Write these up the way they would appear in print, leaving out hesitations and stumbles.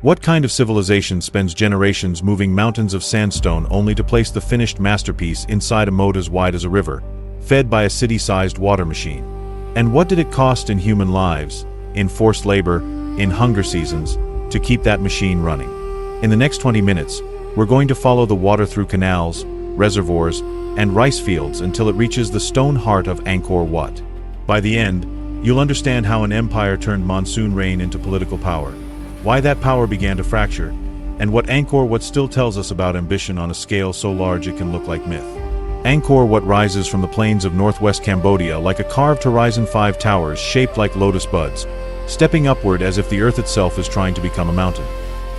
What kind of civilization spends generations moving mountains of sandstone only to place the finished masterpiece inside a moat as wide as a river, fed by a city-sized water machine? And what did it cost in human lives, in forced labor, in hunger seasons, to keep that machine running? In the next 20 minutes, we're going to follow the water through canals, reservoirs, and rice fields until it reaches the stone heart of Angkor Wat. By the end, you'll understand how an empire turned monsoon rain into political power, why that power began to fracture, and what Angkor Wat still tells us about ambition on a scale so large it can look like myth. Angkor Wat rises from the plains of northwest Cambodia like a carved Horizon 5 towers shaped like lotus buds, stepping upward as if the earth itself is trying to become a mountain.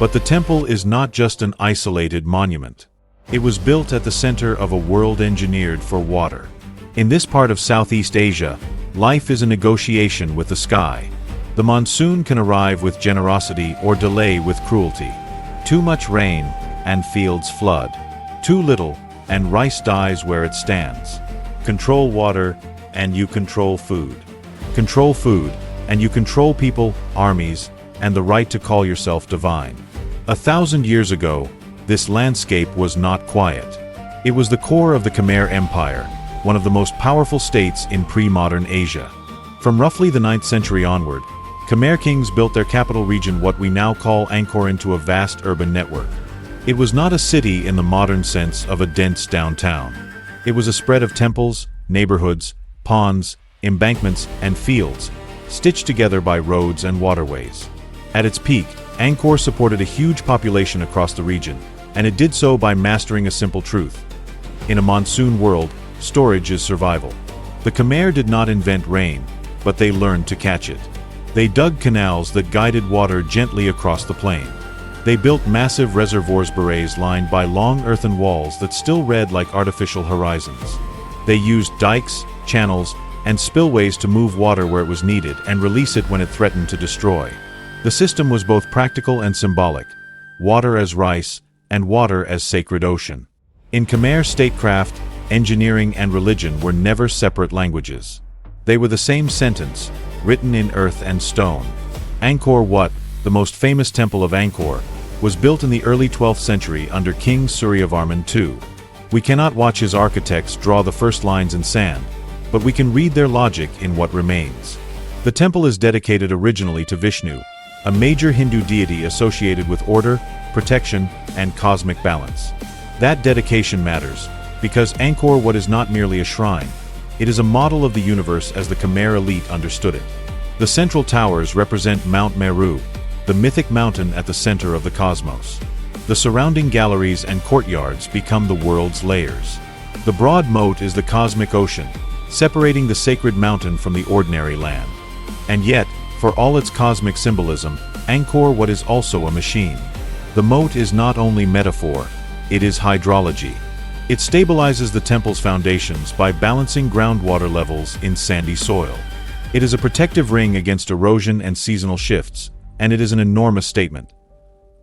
But the temple is not just an isolated monument. It was built at the center of a world engineered for water. In this part of Southeast Asia, life is a negotiation with the sky. The monsoon can arrive with generosity or delay with cruelty. Too much rain, and fields flood. Too little, and rice dies where it stands. Control water, and you control food. Control food, and you control people, armies, and the right to call yourself divine. 1,000 years ago, this landscape was not quiet. It was the core of the Khmer Empire, one of the most powerful states in pre-modern Asia. From roughly the 9th century onward, Khmer kings built their capital region, what we now call Angkor, into a vast urban network. It was not a city in the modern sense of a dense downtown. It was a spread of temples, neighborhoods, ponds, embankments, and fields, stitched together by roads and waterways. At its peak, Angkor supported a huge population across the region, and it did so by mastering a simple truth. In a monsoon world, storage is survival. The Khmer did not invent rain, but they learned to catch it. They dug canals that guided water gently across the plain. They built massive reservoirs, barrages lined by long earthen walls that still read like artificial horizons. They used dikes, channels, and spillways to move water where it was needed and release it when it threatened to destroy. The system was both practical and symbolic, water as rice, and water as sacred ocean. In Khmer, statecraft, engineering, and religion were never separate languages. They were the same sentence, written in earth and stone. Angkor Wat, the most famous temple of Angkor, was built in the early 12th century under King Suryavarman II. We cannot watch his architects draw the first lines in sand, but we can read their logic in what remains. The temple is dedicated originally to Vishnu, a major Hindu deity associated with order, protection, and cosmic balance. That dedication matters, because Angkor Wat is not merely a shrine. It is a model of the universe as the Khmer elite understood it. The central towers represent Mount Meru, the mythic mountain at the center of the cosmos. The surrounding galleries and courtyards become the world's layers. The broad moat is the cosmic ocean, separating the sacred mountain from the ordinary land. And yet, for all its cosmic symbolism, Angkor Wat is also a machine. The moat is not only metaphor, it is hydrology. It stabilizes the temple's foundations by balancing groundwater levels in sandy soil. It is a protective ring against erosion and seasonal shifts, and it is an enormous statement.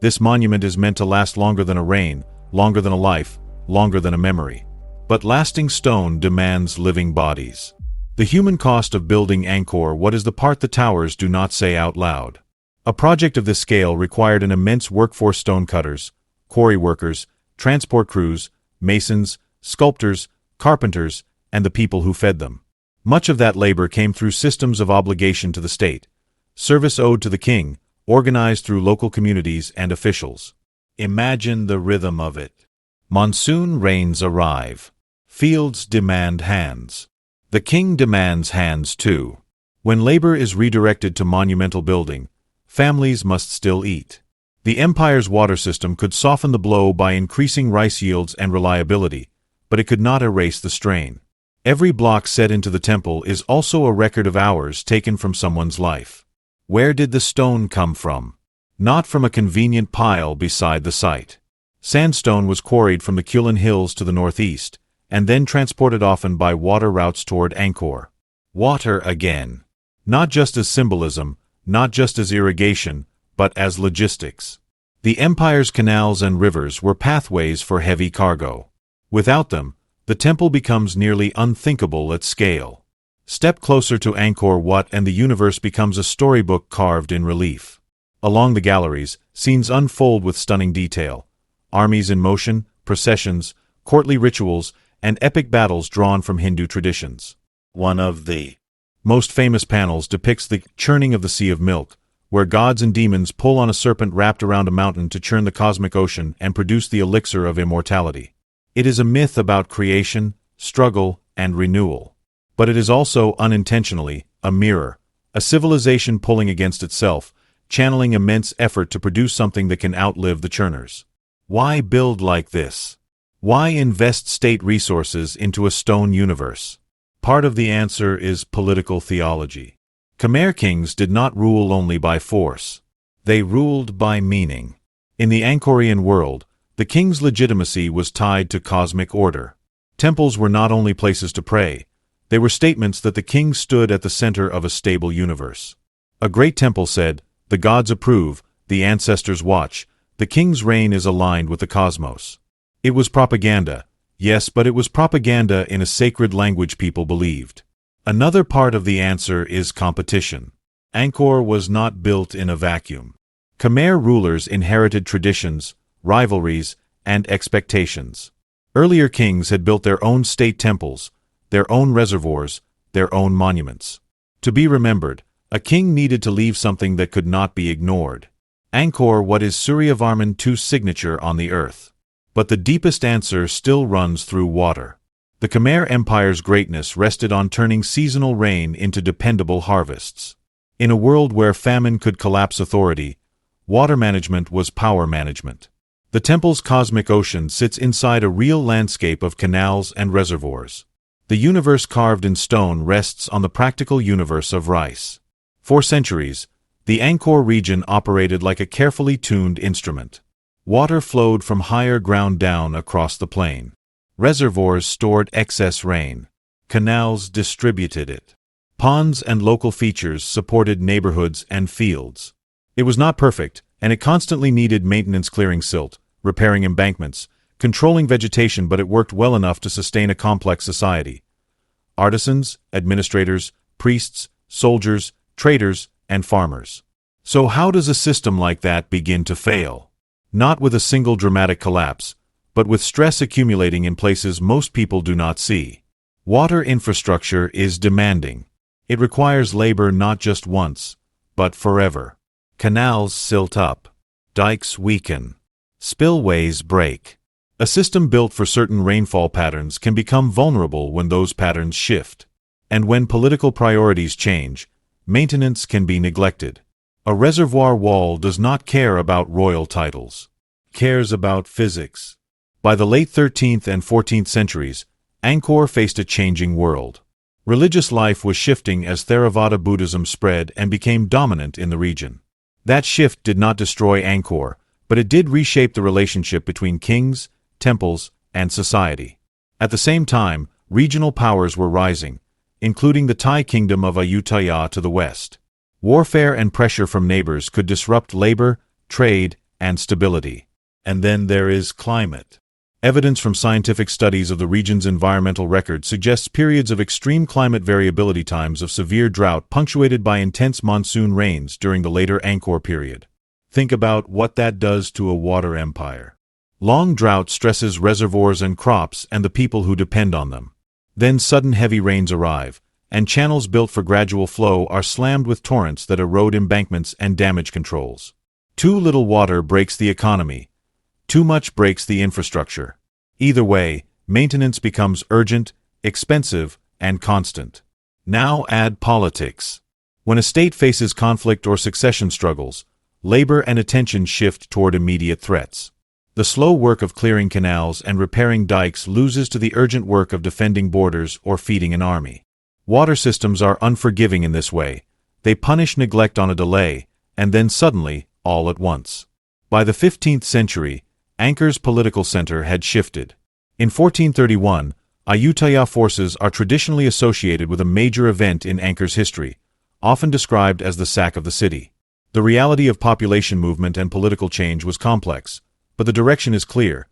This monument is meant to last longer than a rain, longer than a life, longer than a memory. But lasting stone demands living bodies. The human cost of building Angkor Wat is the part the towers do not say out loud. A project of this scale required an immense workforce: stonecutters, quarry workers, transport crews, masons, sculptors, carpenters, and the people who fed them. Much of that labor came through systems of obligation to the state, service owed to the king, organized through local communities and officials. Imagine the rhythm of it. Monsoon rains arrive. Fields demand hands. The king demands hands too. When labor is redirected to monumental building, families must still eat. The empire's water system could soften the blow by increasing rice yields and reliability, but it could not erase the strain. Every block set into the temple is also a record of hours taken from someone's life. Where did the stone come from? Not from a convenient pile beside the site. Sandstone was quarried from the Kulin Hills to the northeast, and then transported often by water routes toward Angkor. Water again. Not just as symbolism, not just as irrigation, but as logistics. The empire's canals and rivers were pathways for heavy cargo. Without them, the temple becomes nearly unthinkable at scale. Step closer to Angkor Wat and the universe becomes a storybook carved in relief. Along the galleries, scenes unfold with stunning detail. Armies in motion, processions, courtly rituals, and epic battles drawn from Hindu traditions. One of the most famous panels depicts the churning of the Sea of Milk, where gods and demons pull on a serpent wrapped around a mountain to churn the cosmic ocean and produce the elixir of immortality. It is a myth about creation, struggle, and renewal. But it is also, unintentionally, a mirror, a civilization pulling against itself, channeling immense effort to produce something that can outlive the churners. Why build like this? Why invest state resources into a stone universe? Part of the answer is political theology. Khmer kings did not rule only by force. They ruled by meaning. In the Angkorian world, the king's legitimacy was tied to cosmic order. Temples were not only places to pray, they were statements that the king stood at the center of a stable universe. A great temple said, "The gods approve, the ancestors watch, the king's reign is aligned with the cosmos." It was propaganda, yes, but it was propaganda in a sacred language people believed. Another part of the answer is competition. Angkor was not built in a vacuum. Khmer rulers inherited traditions, rivalries, and expectations. Earlier kings had built their own state temples, their own reservoirs, their own monuments. To be remembered, a king needed to leave something that could not be ignored. Angkor Wat is Suryavarman II's signature on the earth. But the deepest answer still runs through water. The Khmer Empire's greatness rested on turning seasonal rain into dependable harvests. In a world where famine could collapse authority, water management was power management. The temple's cosmic ocean sits inside a real landscape of canals and reservoirs. The universe carved in stone rests on the practical universe of rice. For centuries, the Angkor region operated like a carefully tuned instrument. Water flowed from higher ground down across the plain. Reservoirs stored excess rain. Canals distributed it. Ponds and local features supported neighborhoods and fields. It was not perfect, and it constantly needed maintenance, clearing silt, repairing embankments, controlling vegetation, but it worked well enough to sustain a complex society. Artisans, administrators, priests, soldiers, traders, and farmers. So how does a system like that begin to fail? Not with a single dramatic collapse, but with stress accumulating in places most people do not see. Water infrastructure is demanding. It requires labor not just once, but forever. Canals silt up. Dikes weaken. Spillways break. A system built for certain rainfall patterns can become vulnerable when those patterns shift. And when political priorities change, maintenance can be neglected. A reservoir wall does not care about royal titles. It cares about physics. By the late 13th and 14th centuries, Angkor faced a changing world. Religious life was shifting as Theravada Buddhism spread and became dominant in the region. That shift did not destroy Angkor, but it did reshape the relationship between kings, temples, and society. At the same time, regional powers were rising, including the Thai kingdom of Ayutthaya to the west. Warfare and pressure from neighbors could disrupt labor, trade, and stability. And then there is climate. Evidence from scientific studies of the region's environmental record suggests periods of extreme climate variability, times of severe drought punctuated by intense monsoon rains during the later Angkor period. Think about what that does to a water empire. Long drought stresses reservoirs and crops and the people who depend on them. Then sudden heavy rains arrive, and channels built for gradual flow are slammed with torrents that erode embankments and damage controls. Too little water breaks the economy. Too much breaks the infrastructure. Either way, maintenance becomes urgent, expensive, and constant. Now add politics. When a state faces conflict or succession struggles, labor and attention shift toward immediate threats. The slow work of clearing canals and repairing dikes loses to the urgent work of defending borders or feeding an army. Water systems are unforgiving in this way. They punish neglect on a delay, and then suddenly, all at once. By the 15th century, Angkor's political center had shifted. In 1431, Ayutthaya forces are traditionally associated with a major event in Angkor's history, often described as the sack of the city. The reality of population movement and political change was complex, but the direction is clear.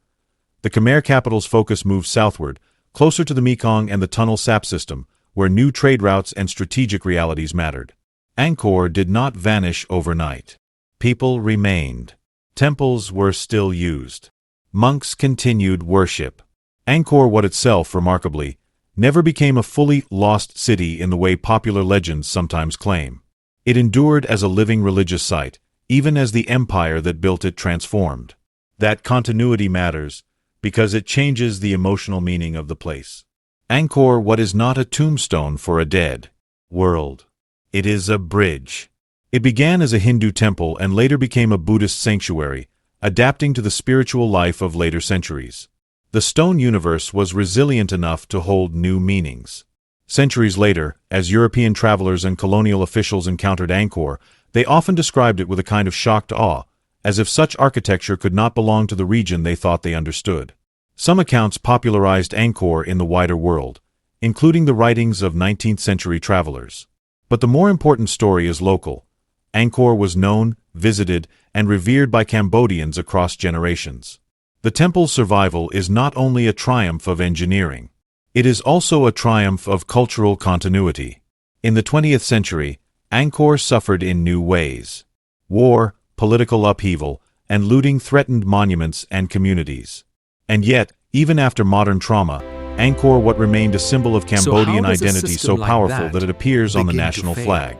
The Khmer capital's focus moved southward, closer to the Mekong and the Tunnel Sap system, where new trade routes and strategic realities mattered. Angkor did not vanish overnight. People remained. Temples were still used. Monks continued worship. Angkor Wat itself, remarkably, never became a fully lost city in the way popular legends sometimes claim. It endured as a living religious site, even as the empire that built it transformed. That continuity matters, because it changes the emotional meaning of the place. Angkor Wat is not a tombstone for a dead world. It is a bridge. It began as a Hindu temple and later became a Buddhist sanctuary, adapting to the spiritual life of later centuries. The stone universe was resilient enough to hold new meanings. Centuries later, as European travelers and colonial officials encountered Angkor, they often described it with a kind of shocked awe, as if such architecture could not belong to the region they thought they understood. Some accounts popularized Angkor in the wider world, including the writings of 19th-century travelers. But the more important story is local. Angkor was known, visited, and revered by Cambodians across generations. The temple's survival is not only a triumph of engineering. It is also a triumph of cultural continuity. In the 20th century, Angkor suffered in new ways. War, political upheaval, and looting threatened monuments and communities. And yet, even after modern trauma, Angkor Wat remained a symbol of Cambodian identity so powerful that it appears on the national flag.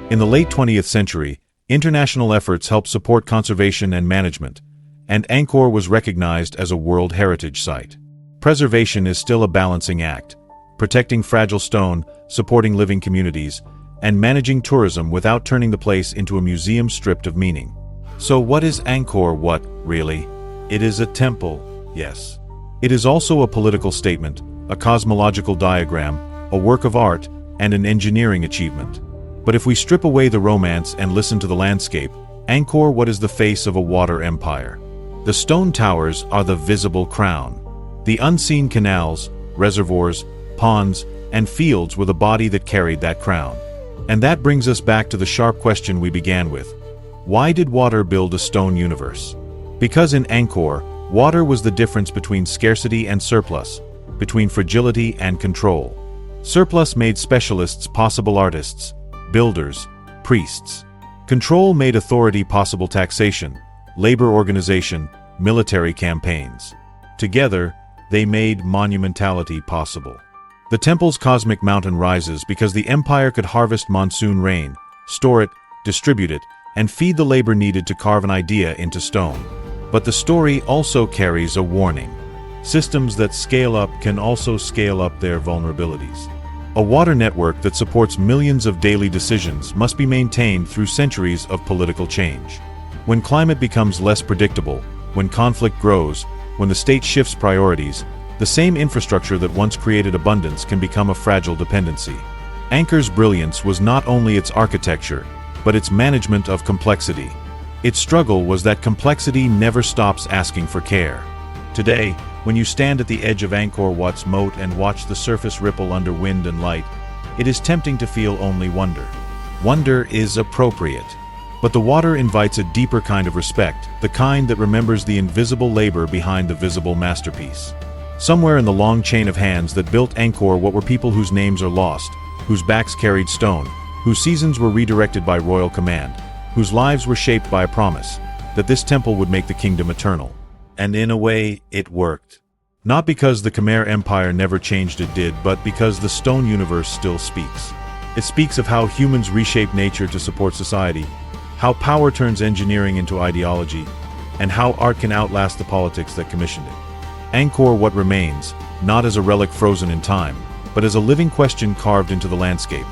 In the late 20th century, international efforts helped support conservation and management, and Angkor was recognized as a World Heritage Site. Preservation is still a balancing act, protecting fragile stone, supporting living communities, and managing tourism without turning the place into a museum stripped of meaning. So what is Angkor Wat, really? It is a temple, yes. It is also a political statement, a cosmological diagram, a work of art, and an engineering achievement. But if we strip away the romance and listen to the landscape, Angkor Wat is the face of a water empire. The stone towers are the visible crown. The unseen canals, reservoirs, ponds, and fields were the body that carried that crown. And that brings us back to the sharp question we began with. Why did water build a stone universe? Because in Angkor, water was the difference between scarcity and surplus, between fragility and control. Surplus made specialists possible artists, builders, priests. Control made authority possible taxation, labor organization, military campaigns. Together, they made monumentality possible. The temple's cosmic mountain rises because the empire could harvest monsoon rain, store it, distribute it, and feed the labor needed to carve an idea into stone. But the story also carries a warning. Systems that scale up can also scale up their vulnerabilities. A water network that supports millions of daily decisions must be maintained through centuries of political change. When climate becomes less predictable, when conflict grows, when the state shifts priorities, the same infrastructure that once created abundance can become a fragile dependency. Angkor's brilliance was not only its architecture, but its management of complexity. Its struggle was that complexity never stops asking for care. Today, when you stand at the edge of Angkor Wat's moat and watch the surface ripple under wind and light, it is tempting to feel only wonder. Wonder is appropriate. But the water invites a deeper kind of respect, the kind that remembers the invisible labor behind the visible masterpiece. Somewhere in the long chain of hands that built Angkor Wat were people whose names are lost, whose backs carried stone, whose seasons were redirected by royal command, whose lives were shaped by a promise that this temple would make the kingdom eternal. And in a way, it worked. Not because the Khmer Empire never changed, it did, but because the stone universe still speaks. It speaks of how humans reshape nature to support society, how power turns engineering into ideology, and how art can outlast the politics that commissioned it. Angkor Wat remains, not as a relic frozen in time, but as a living question carved into the landscape.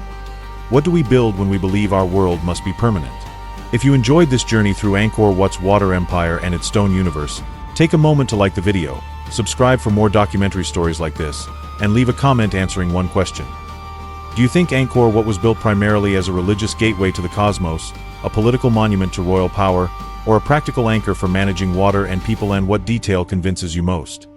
What do we build when we believe our world must be permanent? If you enjoyed this journey through Angkor Wat's water empire and its stone universe, take a moment to like the video, subscribe for more documentary stories like this, and leave a comment answering one question. Do you think Angkor Wat was built primarily as a religious gateway to the cosmos, a political monument to royal power, or a practical anchor for managing water and people, and what detail convinces you most?